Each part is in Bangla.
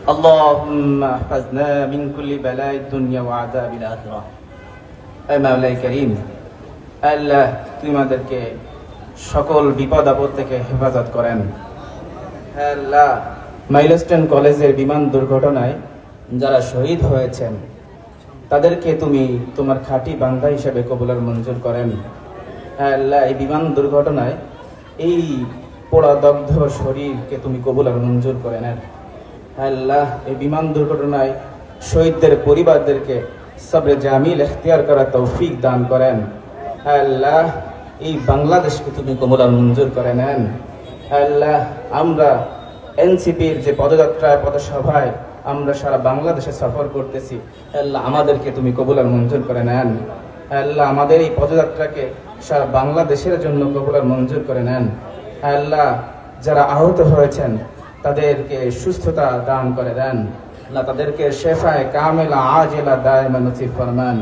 اللهم احفظنا من كل بلاء الدنيا وعذاب الآخرة. اے مولا کریم, আল্লাহ তুমি আমাদেরকে সকল বিপদ আপদ থেকে হেফাজত করেন। আল্লাহ, মাইলস্টোন কলেজের বিমান দুর্ঘটনায় যারা শহীদ হয়েছেন তাদেরকে তুমি তোমার খাঁটি বান্দা হিসেবে কবুল আর মঞ্জুর করেন। আল্লাহ, এই বিমান দুর্ঘটনায় এই পোড়া দগ্ধ শরীরকে তুমি কবুল আর মঞ্জুর করে নেন। আল্লাহ, এই বিমান দুর্ঘটনায় শহীদদের পরিবারদেরকে সবরে জামিল ইখতিয়ার করার তৌফিক দান করেন। আল্লাহ, এই বাংলাদেশকে তুমি কবুল আর মঞ্জুর করে নেন। আল্লাহ, আমরা এনসিপির যে পদযাত্রায় পদসভায় আমরা সারা বাংলাদেশে সফর করতেছি, আল্লাহ আমাদেরকে তুমি কবুল আর মঞ্জুর করে নেন। আল্লাহ, আমাদের এই পদযাত্রাকে সারা বাংলাদেশের জন্য কবুল আর মঞ্জুর করে নেন। আল্লাহ, যারা আহত হয়েছেন তাদেরকে সুস্থতা দান করে দেন। আল্লাহ, তাদেরকে শেফায়ে কামেলা আজেলা দায়মা নসিব ফরমান।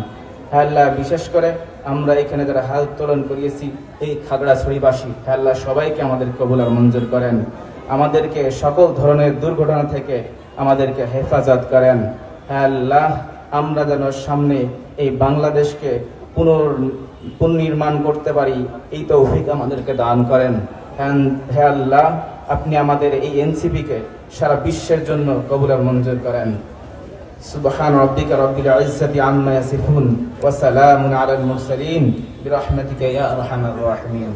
আল্লাহ, বিশেষ করে আমরা এখানে যারা হাল তোলন করিয়েছি এই খাগড়াছড়িবাসী, আল্লাহ সবাইকে আমাদের কবুল আর মঞ্জুর করেন। আমাদেরকে সকল ধরনের দুর্ঘটনা থেকে আমাদেরকে হেফাজত করেন। আল্লাহ, আমরা যেন সামনে এই বাংলাদেশকে পুনর্নির্মাণ করতে পারি, এই তৌফিক আমাদেরকে দান করেন। হে আল্লাহ, আপনি আমাদের এই এনসিপিকে সারা বিশ্বের জন্য কবুল আর মঞ্জুর করেন। সুবহান রাব্বিকা রাব্বিল ইজ্জাতি আম্মা ইয়াসিফুন ওয়া সালামুন আলাল মুরসালিন বিরহমাতিকা ইয়া আরহামার রাহিমিন।